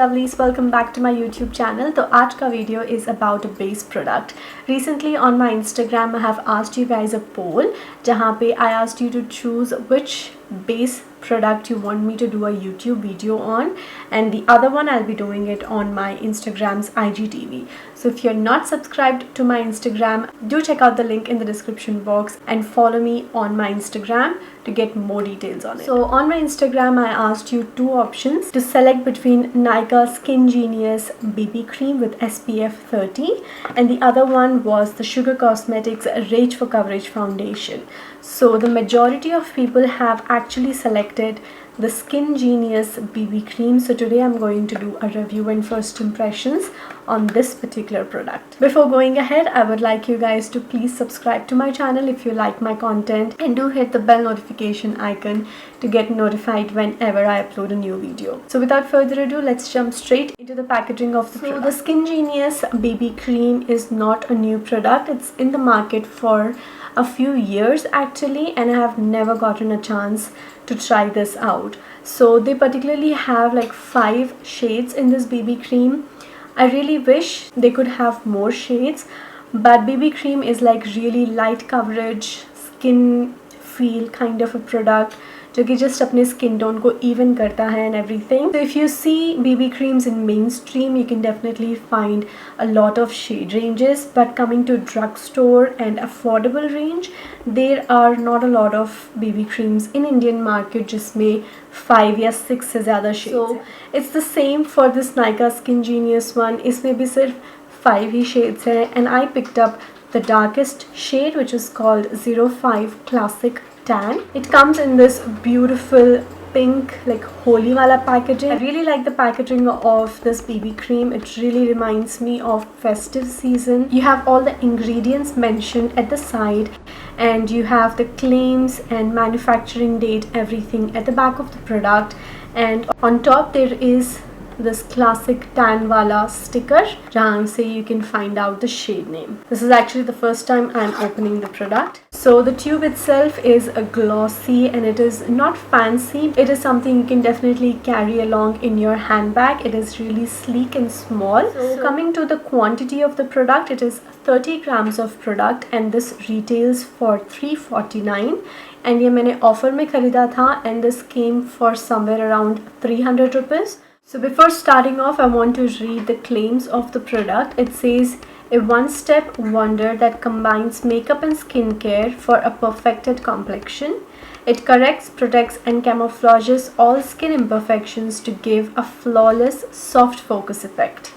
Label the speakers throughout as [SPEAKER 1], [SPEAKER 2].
[SPEAKER 1] lovelies, welcome back to my YouTube channel. तो आज का video is about a base product. Recently on my Instagram I have asked you guys a poll जहाँ पे I asked you to choose which base product you want me to do a YouTube video on, and the other one I'll be doing it on my Instagram's IGTV. So if you're not subscribed to my Instagram, do check out the link in the description box and follow me on my Instagram to get more details on it. So on my Instagram I asked you two options to select between Nykaa SKINgenius BB cream with SPF 30 and the other one was the Sugar Cosmetics Rage for Coverage foundation. So the majority of people have actually selected the SKINgenius BB cream. So today I'm going to do a review and first impressions on this particular product. Before going ahead, I would like you guys to please subscribe to my channel if you like my content, and do hit the bell notification icon to get notified whenever I upload a new video. So without further ado, let's jump straight into the packaging of the product. The SKINgenius BB cream is not a new product. It's in the market for a few years actually, and I have never gotten a chance to try this out. So they particularly have like 5 shades in this BB cream. I really wish they could have more shades, but BB cream is like really light coverage, skin feel kind of a product जो कि just अपने skin tone को even करता है and everything. So if you see BB creams in mainstream, you can definitely find a lot of shade ranges, but coming to drugstore and affordable range, there are not a lot of BB creams in Indian market जिसमें 5 या 6 से ज़्यादा shades. So it's the same for this Nykaa SKINgenius one. इसमें भी सिर्फ 5 ही shades हैं, and I picked up the darkest shade which is called 05 Classic Tan. It comes in this beautiful pink like holy wala packaging. I really like the packaging of this BB cream. It really reminds me of festive season. You have all the ingredients mentioned at the side, and you have the claims and manufacturing date, everything at the back of the product, and on top there is this classic tan wala sticker jahan se you can find out the shade name. This is actually the first time I'm opening the product. So the tube itself is a glossy and it is not fancy. It is something you can definitely carry along in your handbag. It is really sleek and small. So coming to the quantity of the product, it is 30 grams of product and this retails for $349, and ये मैंने offer में खरीदा था, and this came for somewhere around 300 rupees. So before starting off, I want to read the claims of the product. It says, a one-step wonder that combines makeup and skincare for a perfected complexion. It corrects, protects and camouflages all skin imperfections to give a flawless, soft focus effect.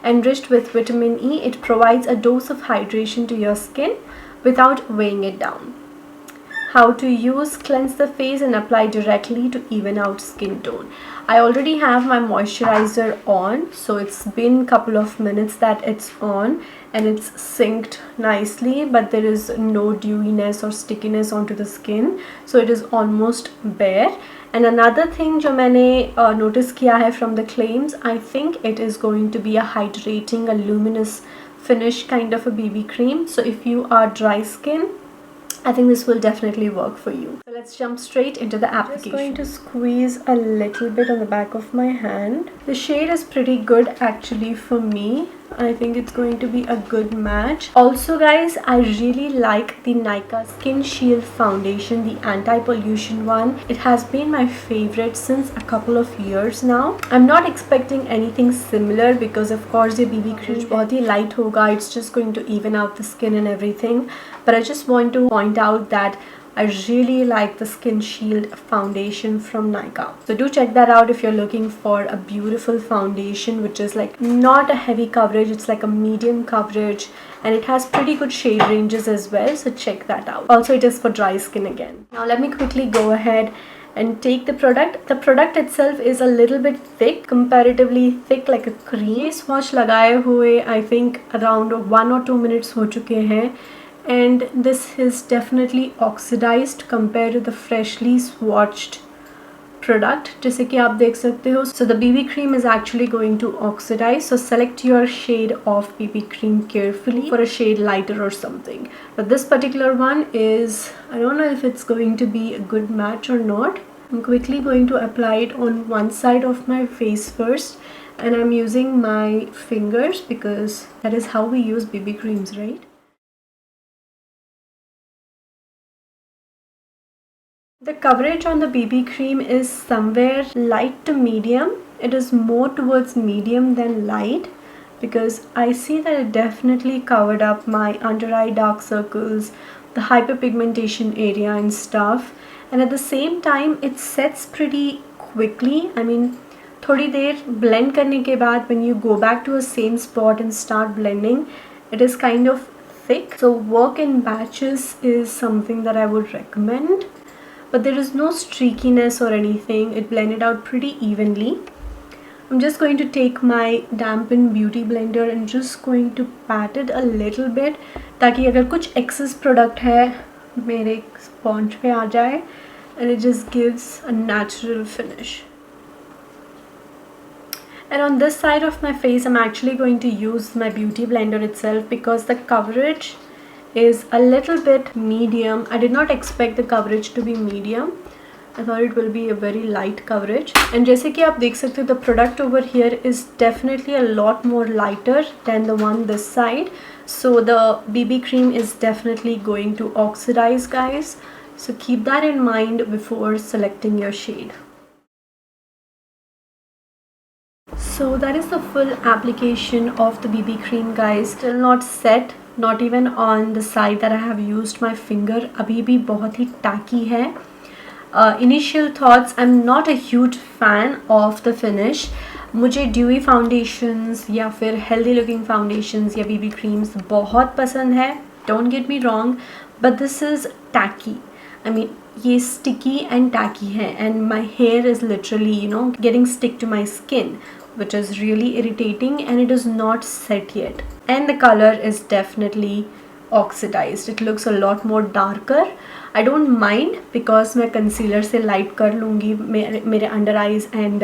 [SPEAKER 1] Enriched with vitamin E, it provides a dose of hydration to your skin without weighing it down. How to use: cleanse the face and apply directly to even out skin tone. I already have my moisturizer on, so it's been a couple of minutes that it's on and it's synced nicely, but there is no dewiness or stickiness onto the skin, so it is almost bare. And another thing जो मैंने notice किया है from the claims, I think it is going to be a hydrating, a luminous finish kind of a BB cream. So if you are dry skin, I think this will definitely work for you. So let's jump straight into the application. I'm just going to squeeze a little bit on the back of my hand. The shade is pretty good actually for me. I think it's going to be a good match. Also guys, I really like the Nykaa Skin Shield foundation, the anti-pollution one. It has been my favorite since a couple of years now. I'm not expecting anything similar because of course the BB cream बहुत ही light होगा. It's just going to even out the skin and everything. But I just want to point out that I really like the Skin Shield foundation from Nykaa. So do check that out if you're looking for a beautiful foundation which is like not a heavy coverage, it's like a medium coverage, and it has pretty good shade ranges as well, so check that out. Also it is for dry skin again. Now let me quickly go ahead and take the product. The product itself is a little bit thick, comparatively thick like a cream. Swatch लगाए हुए I think around 1 or 2 minutes हो चुके हैं, and this is definitely oxidized compared to the freshly swatched product जैसे कि आप देख सकते हो. So the BB cream is actually going to oxidize, so select your shade of BB cream carefully for a shade lighter or something. But this particular one is, I don't know if it's going to be a good match or not. I'm quickly going to apply it on one side of my face first, and I'm using my fingers because that is how we use BB creams, right? The coverage on the BB cream is somewhere light to medium. It is more towards medium than light because I see that it definitely covered up my under eye dark circles, the hyperpigmentation area and stuff, and at the same time it sets pretty quickly. I mean, थोड़ी देर blend करने के बाद when you go back to a same spot and start blending, it is kind of thick. So work in batches is something that I would recommend. But there is no streakiness or anything. It blended out pretty evenly. I'm just going to take my dampened beauty blender and just going to pat it a little bit ताकि अगर कुछ excess product है मेरे sponge पे आ जाए, and it just gives a natural finish. And on this side of my face, I'm actually going to use my beauty blender itself because the coverage is a little bit medium. I did not expect the coverage to be medium. I thought it will be a very light coverage. And जैसे कि आप देख सकते हो, the product over here is definitely a lot more lighter than the one this side. So the BB cream is definitely going to oxidize, guys. So keep that in mind before selecting your shade. So that is the full application of the BB cream, guys. Still not set. Not even on the side that I have used my finger. अभी भी बहुत ही tacky है. Initial thoughts, I'm not a huge fan of the finish. मुझे dewy foundations या फिर healthy looking foundations या BB creams बहुत पसंद है. Don't get me wrong, but this is tacky. I mean, ये sticky and tacky है, and my hair is literally, you know, getting stick to my skin, which is really irritating, and it is not set yet. And the color is definitely oxidized. It looks a lot more darker. I don't mind because मैं concealer से light कर लूँगी मेरे under eyes and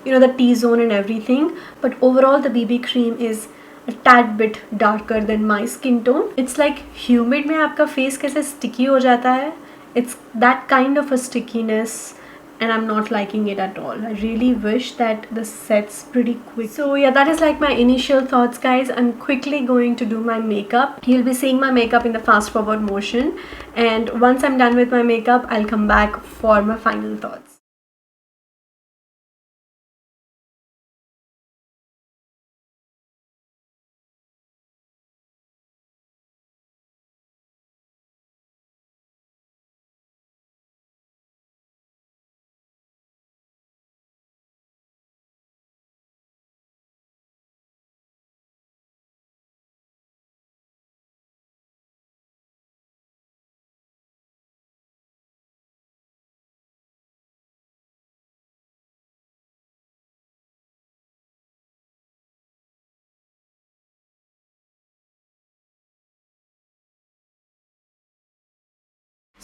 [SPEAKER 1] you know, the T-zone and everything. But overall the BB cream is a tad bit darker than my skin tone. It's like humid में आपका face कैसे sticky हो जाता है. It's that kind of a stickiness. And I'm not liking it at all. I really wish that this sets pretty quick. So yeah, that is like my initial thoughts, guys. I'm quickly going to do my makeup. You'll be seeing my makeup in the fast forward motion, and once I'm done with my makeup, I'll come back for my final thoughts.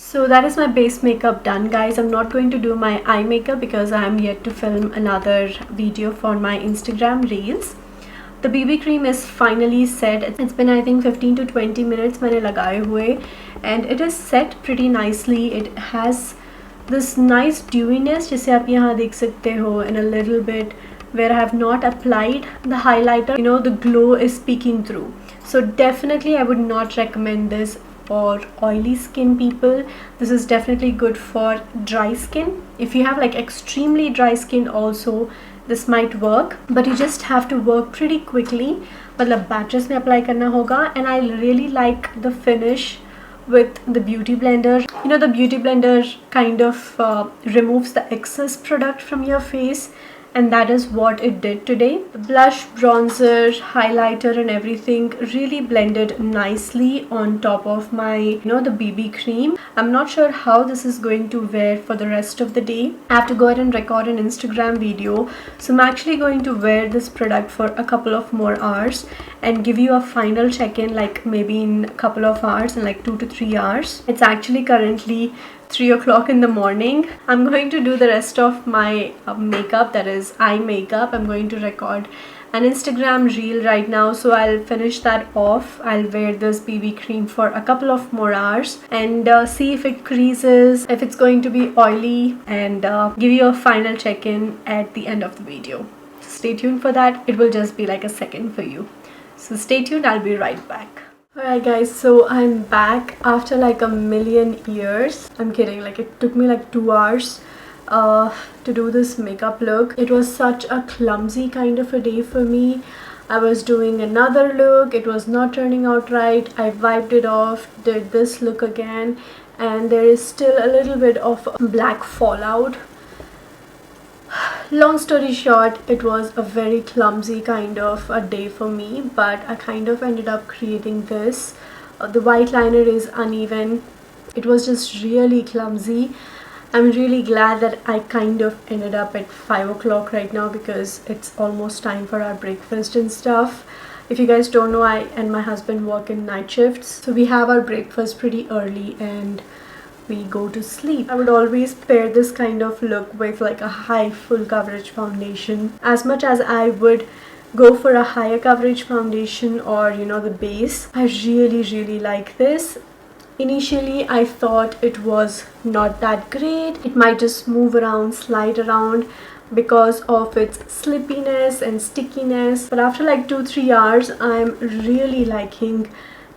[SPEAKER 1] So that is my base makeup done, guys. I'm not going to do my eye makeup because I am yet to film another video for my Instagram reels. The BB cream is finally set. It's been, I think, 15 to 20 minutes मैंने लगाए हुए, and it is set pretty nicely. It has this nice dewiness जिसे आप यहाँ देख सकते हो, and a little bit where I have not applied the highlighter, you know, the glow is peeking through. So definitely I would not recommend this for oily skin people. This is definitely good for dry skin. If you have like extremely dry skin also, this might work, but you just have to work pretty quickly. मतलब batches में apply करना होगा, and I really like the finish with the beauty blender. You know, the beauty blender kind of removes the excess product from your face, and that is what it did today. The blush, bronzer, highlighter and everything really blended nicely on top of my, you know, the BB cream. I'm not sure how this is going to wear for the rest of the day. I have to go ahead and record an Instagram video, so I'm actually going to wear this product for a couple of more hours and give you a final check-in, like maybe in a couple of hours, in like 2 to 3 hours. It's actually currently 3 o'clock in the morning. I'm going to do the rest of my makeup, that is eye makeup. I'm going to record an Instagram reel right now, so I'll finish that off. I'll wear this BB cream for a couple of more hours and see if it creases, if it's going to be oily, and give you a final check-in at the end of the video. Stay tuned for that. It will just be like a second for you. So stay tuned, I'll be right back. Alright guys, so I'm back after like a million years. I'm kidding, like it took me like 2 hours to do this makeup look. It was such a clumsy kind of a day for me. I was doing another look, it was not turning out right. I wiped it off, did this look again, and there is still a little bit of black fallout. Long story short, it was a very clumsy kind of a day for me, but I kind of ended up creating this. The white liner is uneven. It was just really clumsy. I'm really glad that I kind of ended up at 5 o'clock right now because it's almost time for our breakfast and stuff. If you guys don't know, I and my husband work in night shifts, so we have our breakfast pretty early and we go to sleep. I would always pair this kind of look with like a high full coverage foundation. As much as I would go for a higher coverage foundation or the base, I really like this. Initially I thought it was not that great. It might just move around, slide around because of its slippiness and stickiness, but after like 2-3 hours I'm really liking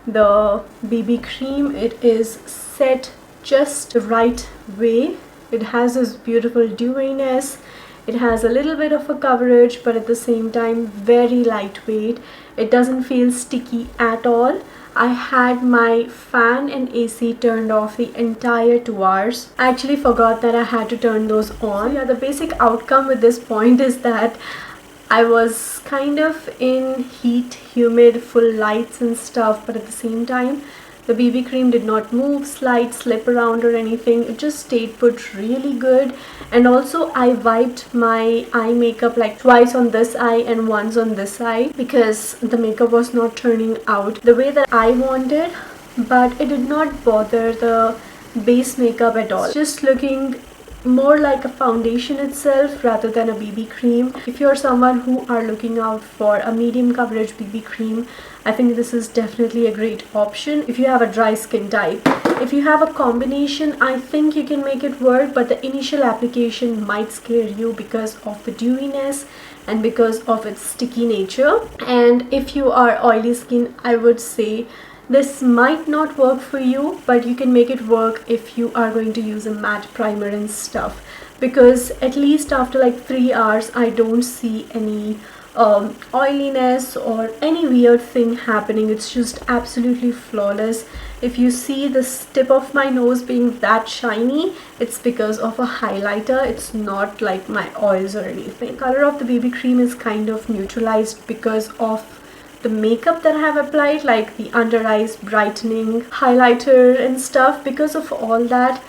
[SPEAKER 1] the BB cream. It is set just the right way. It has this beautiful dewiness. It has a little bit of a coverage, but at the same time very lightweight. It doesn't feel sticky at all. I had my fan and AC turned off the entire 2 hours. I actually forgot that I had to turn those on. So yeah, the basic outcome with this point is that I was kind of in heat, humid, full lights and stuff, but at the same time the BB cream did not move, slide, slip around or anything. It just stayed put really good. And also I wiped my eye makeup like twice on this eye and once on this eye because the makeup was not turning out the way that I wanted, but it did not bother the base makeup at all. It's just looking more like a foundation itself rather than a BB cream. If you're someone who are looking out for a medium coverage BB cream, I think this is definitely a great option if you have a dry skin type. If you have a combination, I think you can make it work, but the initial application might scare you because of the dewiness and because of its sticky nature. And if you are oily skin, I would say this might not work for you, but you can make it work if you are going to use a matte primer and stuff, because at least after like 3 hours I don't see any oiliness or any weird thing happening. It's just absolutely flawless. If you see this tip of my nose being that shiny, it's because of a highlighter. It's not like my oils or anything. The color of the BB cream is kind of neutralized because of the makeup that I have applied, like the under eyes brightening, highlighter and stuff. Because of all that,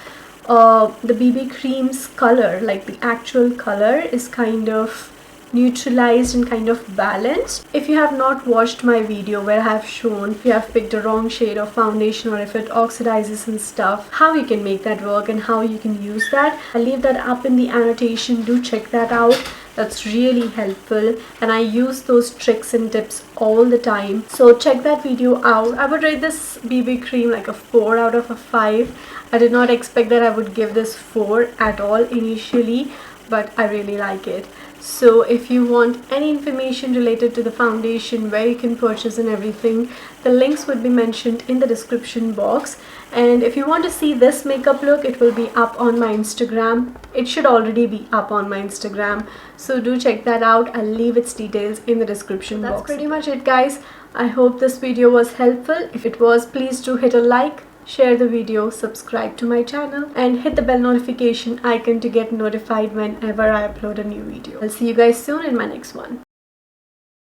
[SPEAKER 1] the BB cream's color, like the actual color, is kind of neutralized and kind of balanced. If you have not watched my video where I have shown if you have picked a wrong shade of foundation or if it oxidizes and stuff, how you can make that work and how you can use that, I'll leave that up in the annotation. Do check that out. That's really helpful and I use those tricks and tips all the time, so check that video out. I would rate this BB cream like a 4 out of a 5. I did not expect that I would give this 4 at all initially, but I really like it. So if you want any information related to the foundation, where you can purchase and everything, the links would be mentioned in the description box. And if you want to see this makeup look, it will be up on my Instagram. It should already be up on my Instagram, so do check that out. I'll leave its details in the description box. That's pretty much it, guys. I hope this video was helpful. If it was, please do hit a like, share the video, subscribe to my channel and hit the bell notification icon to get notified whenever I upload a new video. I'll see you guys soon in my next one.